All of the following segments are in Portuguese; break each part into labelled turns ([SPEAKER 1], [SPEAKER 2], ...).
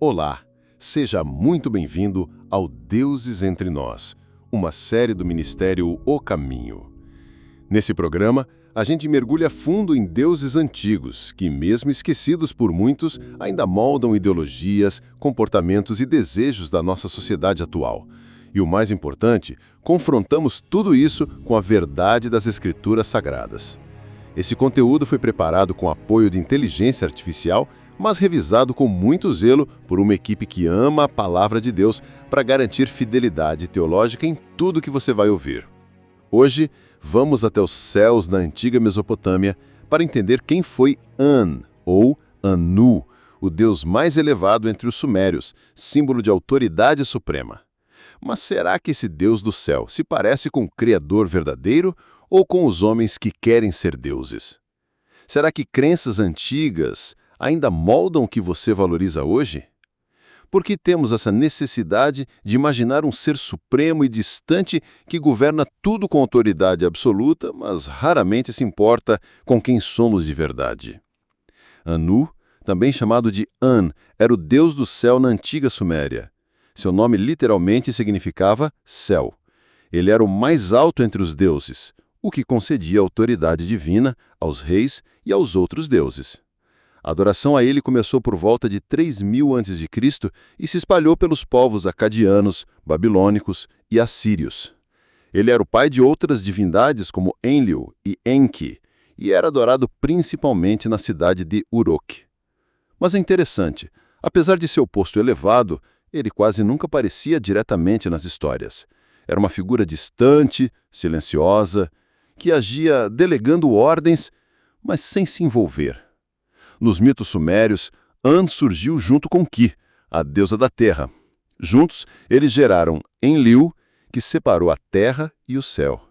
[SPEAKER 1] Olá, seja muito bem-vindo ao Deuses Entre Nós, uma série do Ministério O Caminho. Nesse programa, a gente mergulha fundo em deuses antigos que, mesmo esquecidos por muitos, ainda moldam ideologias, comportamentos e desejos da nossa sociedade atual. E o mais importante, confrontamos tudo isso com a verdade das Escrituras Sagradas. Esse conteúdo foi preparado com apoio de inteligência artificial, mas revisado com muito zelo por uma equipe que ama a Palavra de Deus para garantir fidelidade teológica em tudo que você vai ouvir. Hoje, vamos até os céus na antiga Mesopotâmia para entender quem foi An, ou Anu, o deus mais elevado entre os sumérios, símbolo de autoridade suprema. Mas será que esse Deus do céu se parece com o Criador verdadeiro ou com os homens que querem ser deuses? Será que crenças antigas ainda moldam o que você valoriza hoje? Por que temos essa necessidade de imaginar um ser supremo e distante que governa tudo com autoridade absoluta, mas raramente se importa com quem somos de verdade? Anu, também chamado de An, era o deus do céu na antiga Suméria. Seu nome literalmente significava céu. Ele era o mais alto entre os deuses, o que concedia autoridade divina aos reis e aos outros deuses. A adoração a ele começou por volta de 3000 a.C. e se espalhou pelos povos acadianos, babilônicos e assírios. Ele era o pai de outras divindades como Enlil e Enki, e era adorado principalmente na cidade de Uruk. Mas é interessante, apesar de seu posto elevado, ele quase nunca aparecia diretamente nas histórias. Era uma figura distante, silenciosa, que agia delegando ordens, mas sem se envolver. Nos mitos sumérios, An surgiu junto com Ki, a deusa da terra. Juntos, eles geraram Enlil, que separou a terra e o céu.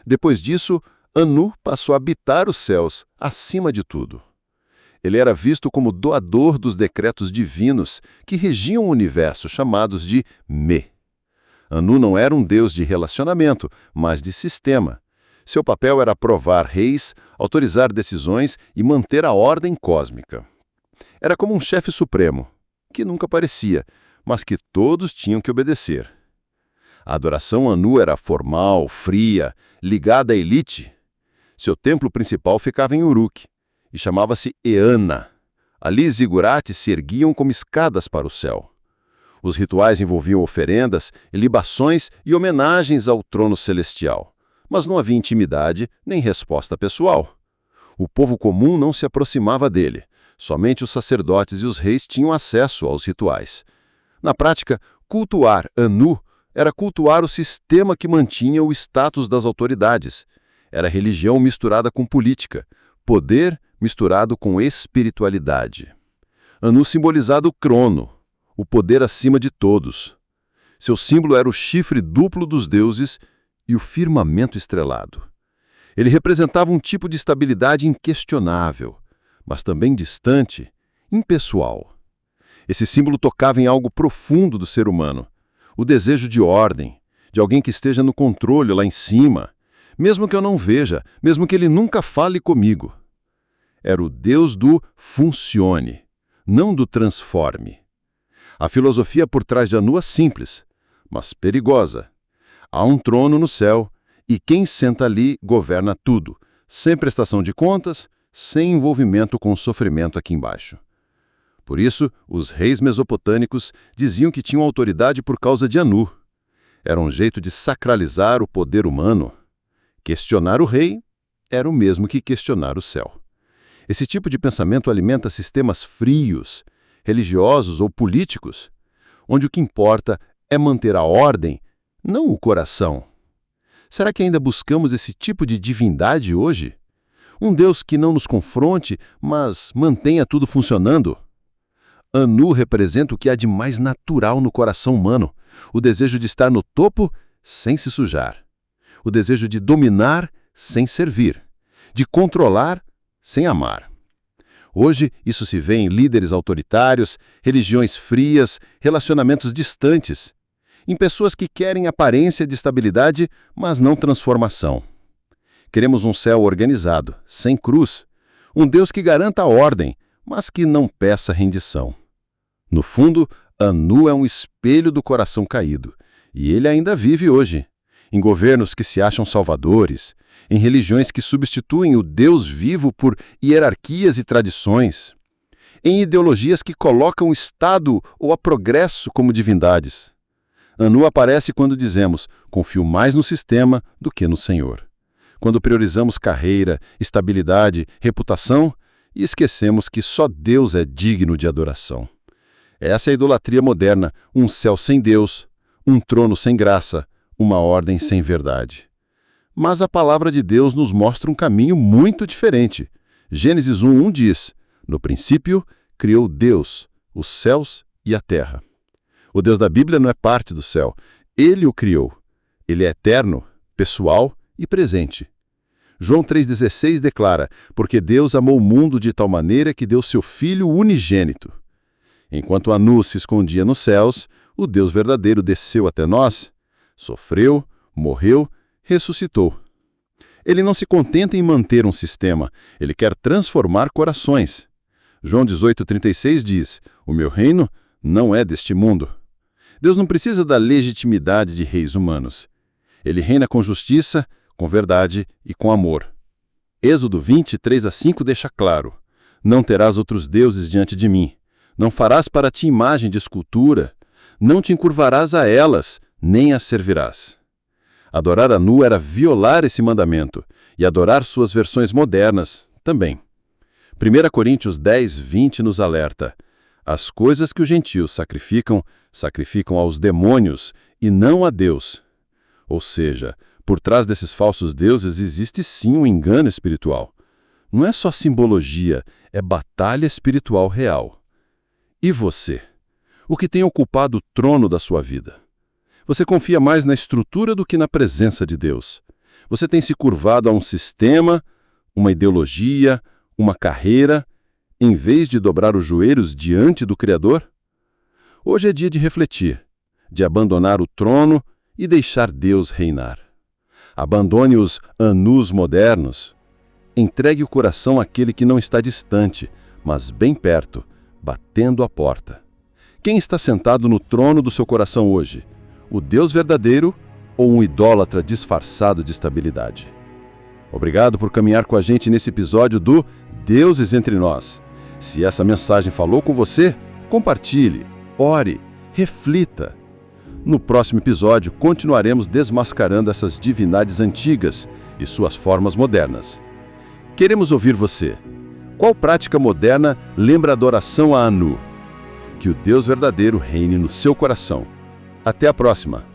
[SPEAKER 1] Depois disso, Anu passou a habitar os céus, acima de tudo. Ele era visto como doador dos decretos divinos que regiam o universo, chamados de Me. Anu não era um deus de relacionamento, mas de sistema. Seu papel era aprovar reis, autorizar decisões e manter a ordem cósmica. Era como um chefe supremo, que nunca aparecia, mas que todos tinham que obedecer. A adoração a Anu era formal, fria, ligada à elite. Seu templo principal ficava em Uruk e chamava-se Eana. Ali, zigurates se erguiam como escadas para o céu. Os rituais envolviam oferendas, libações e homenagens ao trono celestial. Mas não havia intimidade nem resposta pessoal. O povo comum não se aproximava dele. Somente os sacerdotes e os reis tinham acesso aos rituais. Na prática, cultuar Anu era cultuar o sistema que mantinha o status das autoridades. Era religião misturada com política, poder misturado com espiritualidade. Anu simbolizava o crono, o poder acima de todos. Seu símbolo era o chifre duplo dos deuses e o firmamento estrelado. Ele representava um tipo de estabilidade inquestionável, mas também distante, impessoal. Esse símbolo tocava em algo profundo do ser humano, o desejo de ordem, de alguém que esteja no controle lá em cima, mesmo que eu não veja, mesmo que ele nunca fale comigo. Era o Deus do funcione, não do transforme. A filosofia por trás de Anu é simples, mas perigosa. Há um trono no céu, e quem senta ali governa tudo, sem prestação de contas, sem envolvimento com o sofrimento aqui embaixo. Por isso, os reis mesopotâmicos diziam que tinham autoridade por causa de Anu. Era um jeito de sacralizar o poder humano. Questionar o rei era o mesmo que questionar o céu. Esse tipo de pensamento alimenta sistemas frios, religiosos ou políticos, onde o que importa é manter a ordem, não o coração. Será que ainda buscamos esse tipo de divindade hoje? Um Deus que não nos confronte, mas mantenha tudo funcionando? Anu representa o que há de mais natural no coração humano, o desejo de estar no topo sem se sujar, o desejo de dominar sem servir, de controlar sem amar. Hoje, isso se vê em líderes autoritários, religiões frias, relacionamentos distantes, em pessoas que querem aparência de estabilidade, mas não transformação. Queremos um céu organizado, sem cruz, um Deus que garanta a ordem, mas que não peça rendição. No fundo, Anu é um espelho do coração caído, e ele ainda vive hoje, em governos que se acham salvadores, em religiões que substituem o Deus vivo por hierarquias e tradições, em ideologias que colocam o Estado ou a progresso como divindades. Anu aparece quando dizemos, confio mais no sistema do que no Senhor. Quando priorizamos carreira, estabilidade, reputação e esquecemos que só Deus é digno de adoração. Essa é a idolatria moderna, um céu sem Deus, um trono sem graça, uma ordem sem verdade. Mas a palavra de Deus nos mostra um caminho muito diferente. Gênesis 1:1 diz, no princípio, criou Deus, os céus e a terra. O Deus da Bíblia não é parte do céu. Ele o criou. Ele é eterno, pessoal e presente. João 3,16 declara, porque Deus amou o mundo de tal maneira que deu seu Filho unigênito. Enquanto Anu se escondia nos céus, o Deus verdadeiro desceu até nós, sofreu, morreu, ressuscitou. Ele não se contenta em manter um sistema, ele quer transformar corações. João 18,36 diz, o meu reino não é deste mundo. Deus não precisa da legitimidade de reis humanos. Ele reina com justiça, com verdade e com amor. Êxodo 20:3-5 deixa claro, não terás outros deuses diante de mim, não farás para ti imagem de escultura, não te encurvarás a elas, nem as servirás. Adorar Anu era violar esse mandamento, e adorar suas versões modernas também. 1 Coríntios 10:20 nos alerta, as coisas que os gentios sacrificam, sacrificam aos demônios e não a Deus. Ou seja, por trás desses falsos deuses existe sim um engano espiritual. Não é só simbologia, é batalha espiritual real. E você? O que tem ocupado o trono da sua vida? Você confia mais na estrutura do que na presença de Deus. Você tem se curvado a um sistema, uma ideologia, uma carreira, em vez de dobrar os joelhos diante do Criador? Hoje é dia de refletir, de abandonar o trono e deixar Deus reinar. Abandone os Anus modernos. Entregue o coração àquele que não está distante, mas bem perto, batendo a porta. Quem está sentado no trono do seu coração hoje? O Deus verdadeiro ou um idólatra disfarçado de estabilidade? Obrigado por caminhar com a gente nesse episódio do Deuses Entre Nós. Se essa mensagem falou com você, compartilhe, ore, reflita. No próximo episódio, continuaremos desmascarando essas divindades antigas e suas formas modernas. Queremos ouvir você. Qual prática moderna lembra a adoração a Anu? Que o Deus verdadeiro reine no seu coração. Até a próxima!